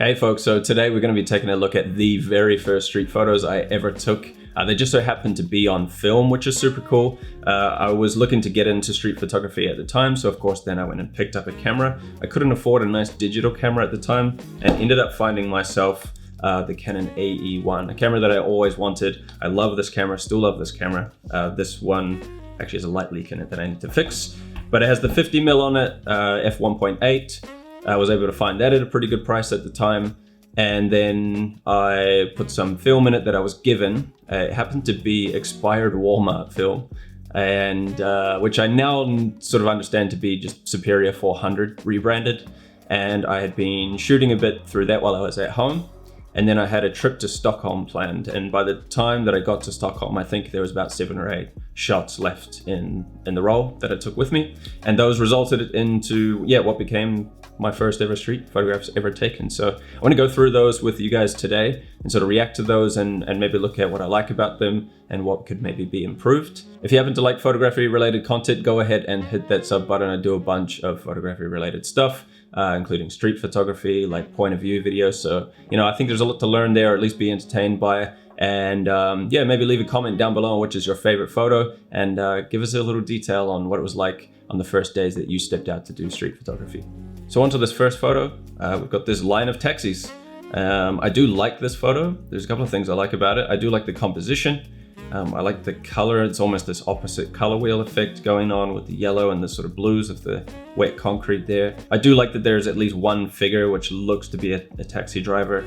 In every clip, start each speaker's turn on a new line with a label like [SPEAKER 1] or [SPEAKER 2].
[SPEAKER 1] Hey folks, so today we're going to be taking a look at the very first street photos I ever took. They just so happened to be on film, which is super cool. I was looking to get into street photography at the time, so of course then I went and picked up a camera. I couldn't afford a nice digital camera at the time and ended up finding myself the Canon AE-1, a camera that I always wanted. I love this camera, still love this camera. This one actually has a light leak in it that I need to fix, but it has the 50mm on it, f1.8. I was able to find that at a pretty good price at the time. And then I put some film in it that I was given. It happened to be expired Walmart film, and which I now sort of understand to be just Superia 400 rebranded. And I had been shooting a bit through that while I was at home. And then I had a trip to Stockholm planned. And by the time that I got to Stockholm, I think there was about 7 or 8 shots left in the roll that I took with me. And those resulted into, what became my first ever street photographs ever taken. So I want to go through those with you guys today and sort of react to those and maybe look at what I like about them and what could maybe be improved. If you happen to like photography related content, go ahead and hit that sub button. I do a bunch of photography related stuff, including street photography, like point of view videos. So, I think there's a lot to learn there, or at least be entertained by. And maybe leave a comment down below on which is your favorite photo, and give us a little detail on what it was like on the first days that you stepped out to do street photography. So onto this first photo, we've got this line of taxis. I do like this photo. There's a couple of things I like about it. I do like the composition. I like the color. It's almost this opposite color wheel effect going on with the yellow and the sort of blues of the wet concrete there. I do like that there's at least one figure which looks to be a taxi driver,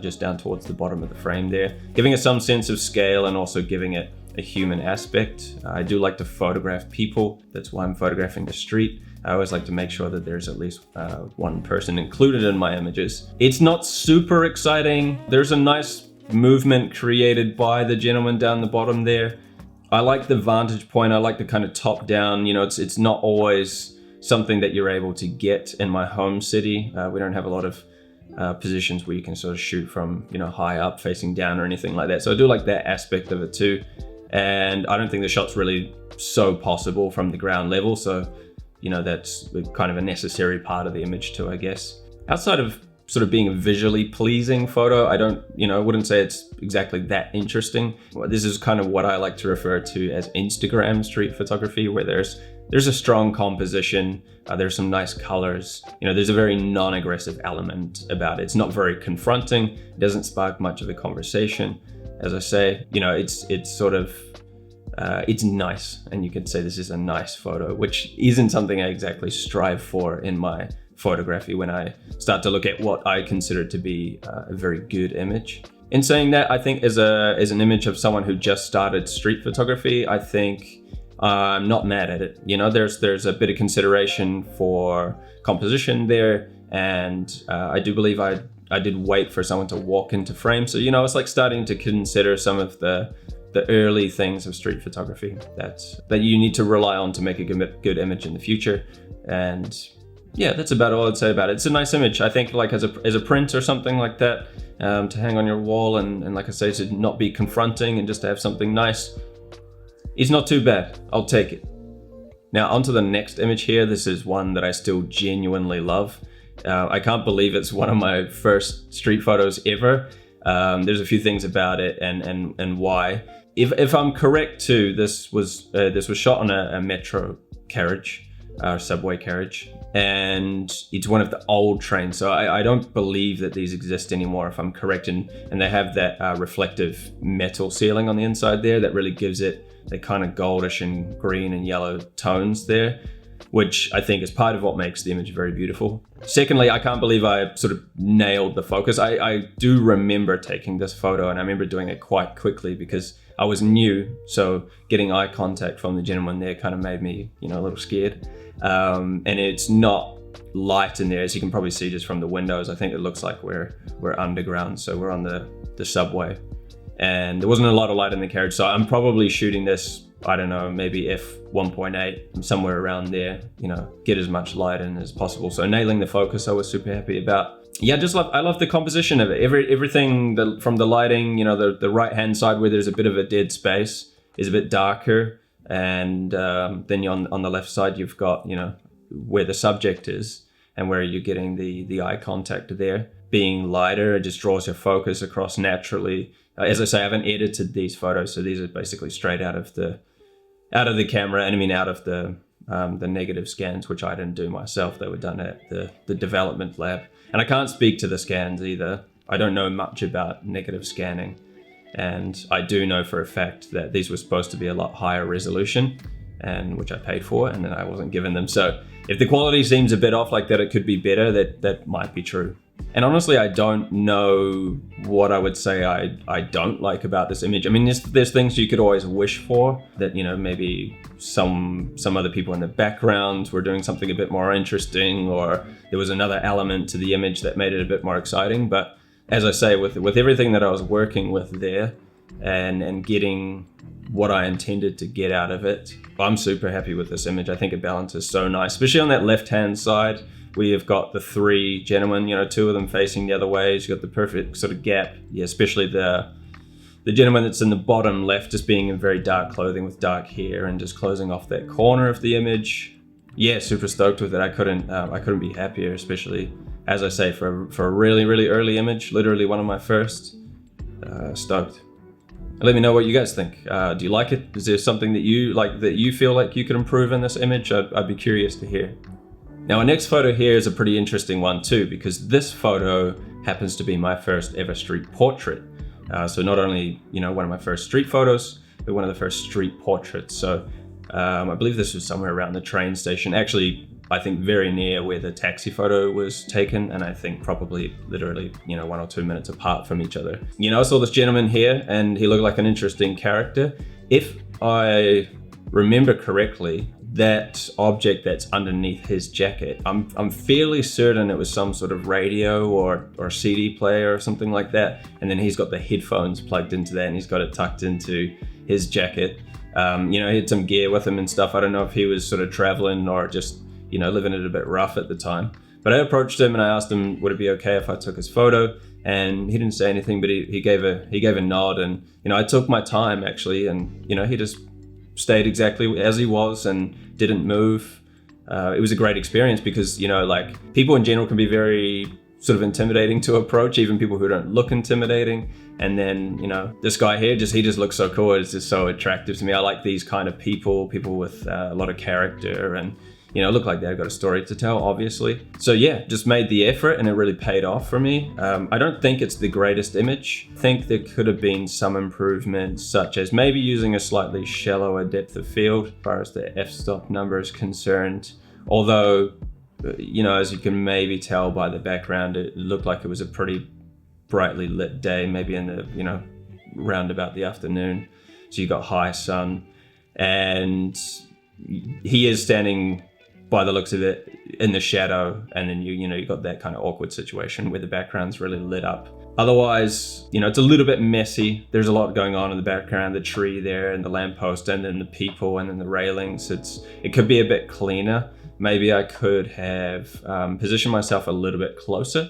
[SPEAKER 1] just down towards the bottom of the frame there, giving it some sense of scale and also giving it a human aspect. I do like to photograph people. That's why I'm photographing the street. I always like to make sure that there's at least one person included in my images. It's not super exciting. There's a nice movement created by the gentleman down the bottom there. I like the vantage point. I like the kind of top down, it's not always something that you're able to get in my home city. We don't have a lot of positions where you can sort of shoot from, high up facing down or anything like that. So I do like that aspect of it too. And I don't think the shot's really so possible from the ground level. So, that's kind of a necessary part of the image too, I guess. Outside of sort of being a visually pleasing photo, I wouldn't say it's exactly that interesting. This is kind of what I like to refer to as Instagram street photography, where there's a strong composition, there's some nice colors, there's a very non-aggressive element about it. It's not very confronting, it doesn't spark much of a conversation. As I say, it's sort of, it's nice, and you could say this is a nice photo, which isn't something I exactly strive for in my photography when I start to look at what I consider to be a very good image. In saying that, I think as an image of someone who just started street photography, I think I'm not mad at it. There's a bit of consideration for composition there, and I do believe I did wait for someone to walk into frame. So, it's like starting to consider some of the early things of street photography that you need to rely on to make a good image in the future. And that's about all I'd say about it. It's a nice image. I think like as a print or something like that, to hang on your wall and like I say, to not be confronting and just to have something nice, is not too bad. I'll take it. Now onto the next image here. This is one that I still genuinely love. I can't believe it's one of my first street photos ever. There's a few things about it and why. If I'm correct too, this was shot on a metro carriage, subway carriage, and it's one of the old trains. So I don't believe that these exist anymore, if I'm correct. And they have that reflective metal ceiling on the inside there that really gives it the kind of goldish and green and yellow tones there, which I think is part of what makes the image very beautiful. Secondly, I can't believe I sort of nailed the focus. I do remember taking this photo, and I remember doing it quite quickly because I was new. So getting eye contact from the gentleman there kind of made me, a little scared. And it's not light in there, as you can probably see just from the windows. I think it looks like we're underground, so we're on the subway. And there wasn't a lot of light in the carriage, so I'm probably shooting this, I don't know, maybe f1.8, somewhere around there, get as much light in as possible. So nailing the focus, I was super happy about. I love the composition of it. Everything from the lighting, the right-hand side where there's a bit of a dead space is a bit darker. And then on the left side, you've got, where the subject is and where you're getting the eye contact there. being lighter. It just draws your focus across naturally. As I say, I haven't edited these photos, so these are basically straight out of the camera, and I mean out of the negative scans, which I didn't do myself. They were done at the development lab. And I can't speak to the scans either. I don't know much about negative scanning. And I do know for a fact that these were supposed to be a lot higher resolution, and which I paid for, and then I wasn't given them. So if the quality seems a bit off, like that it could be better, that might be true. And honestly, I don't know what I would say I don't like about this image. I mean, there's things you could always wish for, that, you know, maybe some other people in the background were doing something a bit more interesting, or there was another element to the image that made it a bit more exciting. But as I say, with everything that I was working with there and getting what I intended to get out of it, I'm super happy with this image. I think it balances so nice, especially on that left-hand side. We have got the three gentlemen, you know, two of them facing the other ways. You've got the perfect sort of gap. Yeah, especially the gentleman that's in the bottom left, just being in very dark clothing with dark hair and just closing off that corner of the image. Yeah, super stoked with it. I couldn't be happier, especially, as I say, for a really, really early image, literally one of my first. Stoked. Let me know what you guys think. Do you like it? Is there something that you like, that you feel like you could improve in this image? I'd be curious to hear. Now, our next photo here is a pretty interesting one too, because this photo happens to be my first ever street portrait. So not only, you know, one of my first street photos, but one of the first street portraits. So I believe this was somewhere around the train station. Actually, I think very near where the taxi photo was taken, and I think probably literally, you know, 1 or 2 minutes apart from each other. You know, I saw this gentleman here and he looked like an interesting character. If I remember correctly, that object that's underneath his jacket, I'm fairly certain it was some sort of radio or CD player or something like that. And then he's got the headphones plugged into that and he's got it tucked into his jacket. You know, he had some gear with him and stuff. I don't know if he was sort of traveling or just, you know, living it a bit rough at the time. But I approached him and I asked him, would it be okay if I took his photo? And he didn't say anything, but he gave a nod. And, you know, I took my time actually, and, you know, he just stayed exactly as he was and didn't move. It was a great experience because, you know, like, people in general can be very sort of intimidating to approach, even people who don't look intimidating. And then, you know, this guy here, he just looks so cool. It's just so attractive to me. I like these kind of people with a lot of character and, you know, look like they've got a story to tell, obviously. So yeah, just made the effort and it really paid off for me. I don't think it's the greatest image. I think there could have been some improvements, such as maybe using a slightly shallower depth of field as far as the f-stop number is concerned. Although, you know, as you can maybe tell by the background, it looked like it was a pretty brightly lit day, maybe in the, you know, round about the afternoon. So you got high sun, and he is standing, by the looks of it, in the shadow, and then you know, you got that kind of awkward situation where the background's really lit up. Otherwise, you know, it's a little bit messy. There's a lot going on in the background, the tree there and the lamppost and then the people and then the railings. It could be a bit cleaner. Maybe I could have positioned myself a little bit closer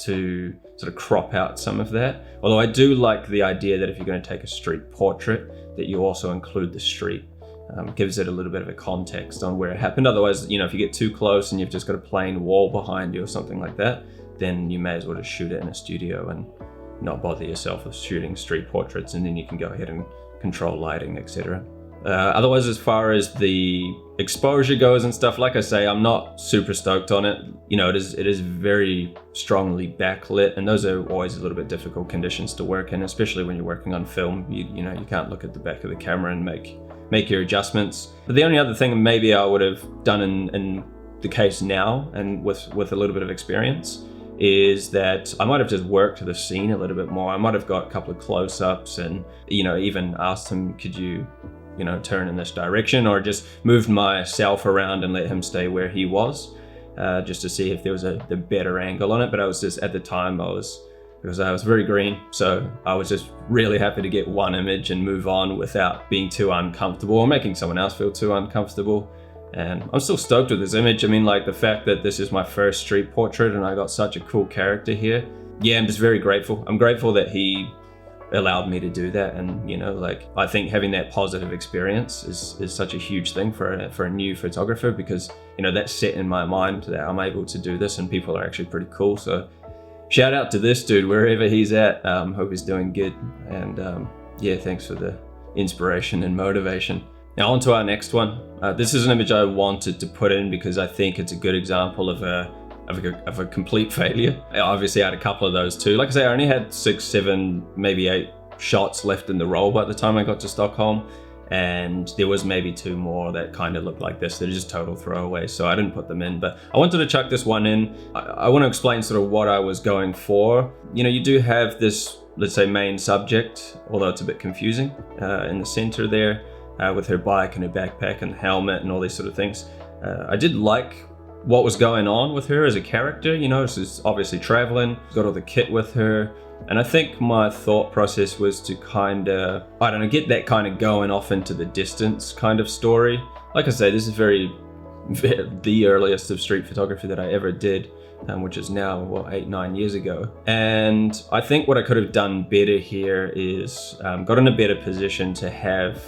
[SPEAKER 1] to sort of crop out some of that. Although I do like the idea that if you're going to take a street portrait, that you also include the street. Gives it a little bit of a context on where it happened. Otherwise, you know, if you get too close and you've just got a plain wall behind you or something like that, then you may as well just shoot it in a studio and not bother yourself with shooting street portraits, and then you can go ahead and control lighting, etc. Otherwise, as far as the exposure goes and stuff, like I say, I'm not super stoked on it. You know, it is very strongly backlit, and those are always a little bit difficult conditions to work in, especially when you're working on film. You know, you can't look at the back of the camera and make your adjustments. But the only other thing maybe I would have done in the case now, and with a little bit of experience, is that I might have just worked the scene a little bit more. I might have got a couple of close-ups and, you know, even asked him, could you know, turn in this direction, or just moved myself around and let him stay where he was, just to see if there was the better angle on it. But I was just, at the time, because I was very green, so I was just really happy to get one image and move on without being too uncomfortable or making someone else feel too uncomfortable. And I'm still stoked with this image. I mean, like, the fact that this is my first street portrait and I got such a cool character here. Yeah, I'm just very grateful. I'm grateful that he allowed me to do that. And, you know, like, I think having that positive experience is such a huge thing for a new photographer, because, you know, that's set in my mind that I'm able to do this and people are actually pretty cool. So shout out to this dude wherever he's at. Hope he's doing good. And yeah, thanks for the inspiration and motivation. Now on to our next one. This is an image I wanted to put in because I think it's a good example of a complete failure. Obviously I had a couple of those too. Like I say, I only had 6, 7, maybe 8 shots left in the roll by the time I got to Stockholm. And there was maybe 2 more that kind of looked like this. They're just total throwaways, so I didn't put them in. But I wanted to chuck this one in. I want to explain sort of what I was going for. You know, you do have this, let's say, main subject, although it's a bit confusing, in the center there, with her bike and her backpack and helmet and all these sort of things. I did like what was going on with her as a character. You know, she's obviously traveling, got all the kit with her. And I think my thought process was to kind of, I don't know, get that kind of going off into the distance kind of story. Like I say, this is the earliest of street photography that I ever did, which is now, 8, 9 years ago. And I think what I could have done better here is got in a better position to have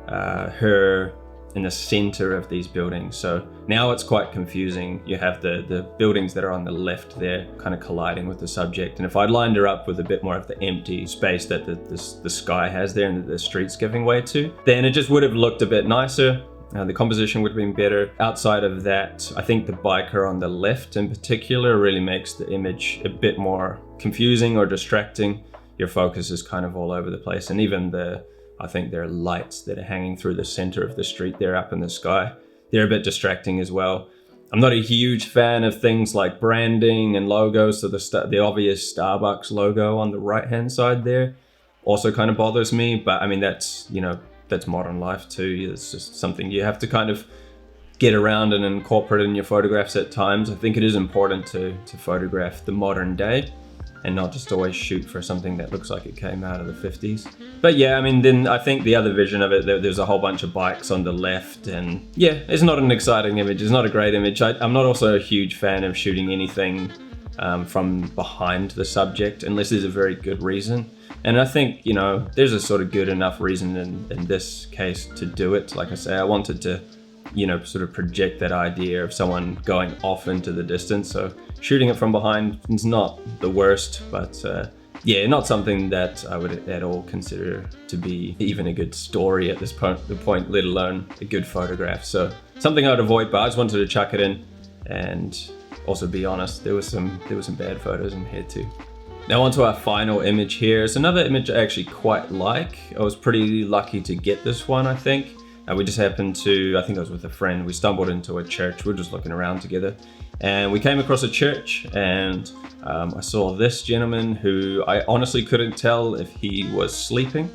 [SPEAKER 1] her in the center of these buildings. So now it's quite confusing. You have the buildings that are on the left there kind of colliding with the subject. And if I'd lined her up with a bit more of the empty space that the sky has there and that the street's giving way to, then it just would have looked a bit nicer. The composition would have been better. Outside of that, I think the biker on the left in particular really makes the image a bit more confusing or distracting. Your focus is kind of all over the place. And even I think there are lights that are hanging through the center of the street there up in the sky. They're a bit distracting as well. I'm not a huge fan of things like branding and logos. So the obvious Starbucks logo on the right-hand side there also kind of bothers me. But I mean, that's modern life too. It's just something you have to kind of get around and incorporate in your photographs at times. I think it is important to photograph the modern day and not just always shoot for something that looks like it came out of the 50s. But yeah, I mean, then I think the other vision of it, there's a whole bunch of bikes on the left, and yeah, it's not an exciting image. It's not a great image. I'm not also a huge fan of shooting anything from behind the subject unless there's a very good reason. And I think, there's a sort of good enough reason in this case to do it. Like I say, I wanted to, sort of project that idea of someone going off into the distance. So shooting it from behind is not the worst, but yeah, not something that I would at all consider to be even a good story at this point, let alone a good photograph. So something I'd avoid, but I just wanted to chuck it in. And also be honest, there was some bad photos in here too. Now on to our final image here. It's another image I actually quite like. I was pretty lucky to get this one, I think. We just happened to, I think I was with a friend, we stumbled into a church. We were just looking around together and we came across a church, and I saw this gentleman who I honestly couldn't tell if he was sleeping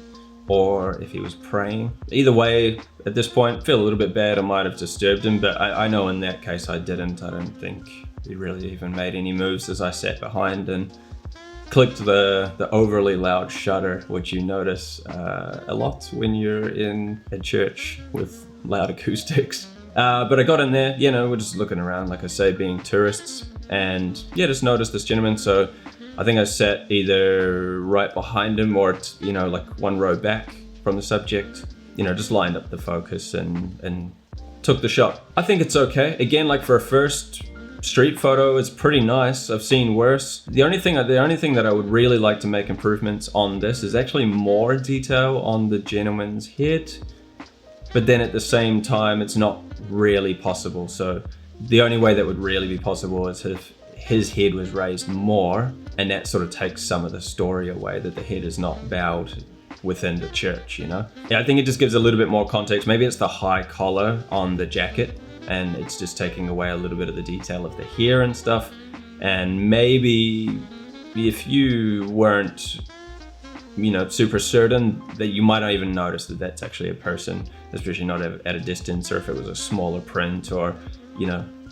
[SPEAKER 1] or if he was praying. Either way, at this point, feel a little bit bad. I might have disturbed him, but I know in that case I didn't. I don't think he really even made any moves as I sat behind and clicked the overly loud shutter, which you notice a lot when you're in a church with loud acoustics. But I got in there, we're just looking around, like I say, being tourists, and yeah, just noticed this gentleman. So I think I sat either right behind him or, like one row back from the subject, just lined up the focus and took the shot. I think it's okay. Again, like for a first street photo, it's pretty nice. I've seen worse. The only thing that I would really like to make improvements on this is actually more detail on the gentleman's head, but then at the same time it's not really possible. So the only way that would really be possible is if his head was raised more, and that sort of takes some of the story away, that the head is not bowed within the church, Yeah, I think it just gives a little bit more context. Maybe it's the high collar on the jacket, and it's just taking away a little bit of the detail of the hair and stuff. And maybe if you weren't, super certain, that you might not even notice that that's actually a person, especially not at a distance, or if it was a smaller print, or,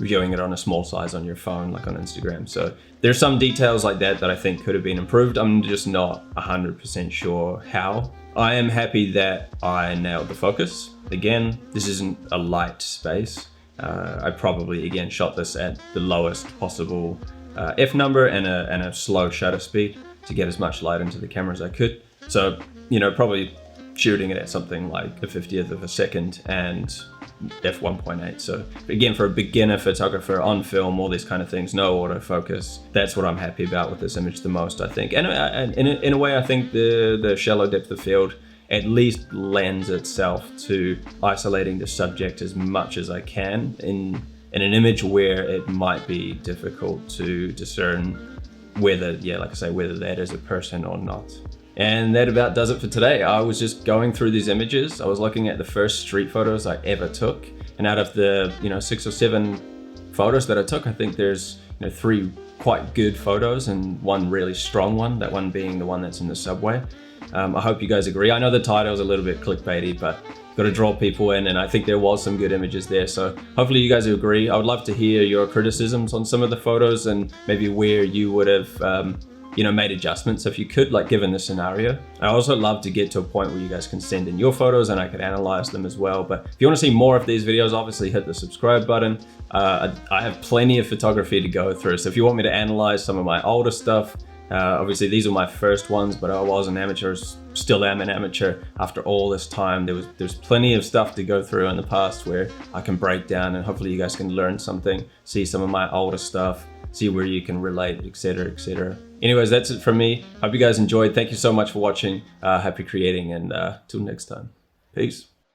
[SPEAKER 1] viewing it on a small size on your phone, like on Instagram. So there's some details like that I think could have been improved. I'm just not 100% sure how. I am happy that I nailed the focus. Again, this isn't a light space. I probably, again, shot this at the lowest possible f number and a slow shutter speed to get as much light into the camera as I could. So, probably shooting it at something like a 50th of a second and f1.8. So again, for a beginner photographer on film, all these kind of things, no autofocus, that's what I'm happy about with this image the most, I think. And in a way, I think the shallow depth of field at least lends itself to isolating the subject as much as I can in an image where it might be difficult to discern whether, like I say, whether that is a person or not. And that about does it for today. I was just going through these images. I was looking at the first street photos I ever took. And out of the 6 or 7 photos that I took, I think there's 3 quite good photos and 1 really strong one, that one being the one that's in the subway. I hope you guys agree. I know the title's a little bit clickbaity, but got to draw people in, and I think there was some good images there. So hopefully you guys agree. I would love to hear your criticisms on some of the photos and maybe where you would have made adjustments if you could, like given the scenario. I also love to get to a point where you guys can send in your photos and I could analyze them as well. But if you want to see more of these videos, obviously hit the subscribe button. I have plenty of photography to go through. So if you want me to analyze some of my older stuff, obviously these are my first ones, but I was an amateur, still am an amateur after all this time. There's plenty of stuff to go through in the past where I can break down, and hopefully you guys can learn something, see some of my older stuff, see where you can relate, etc, etc. Anyways, that's it from me. Hope you guys enjoyed. Thank you so much for watching. Happy creating, and till next time. Peace.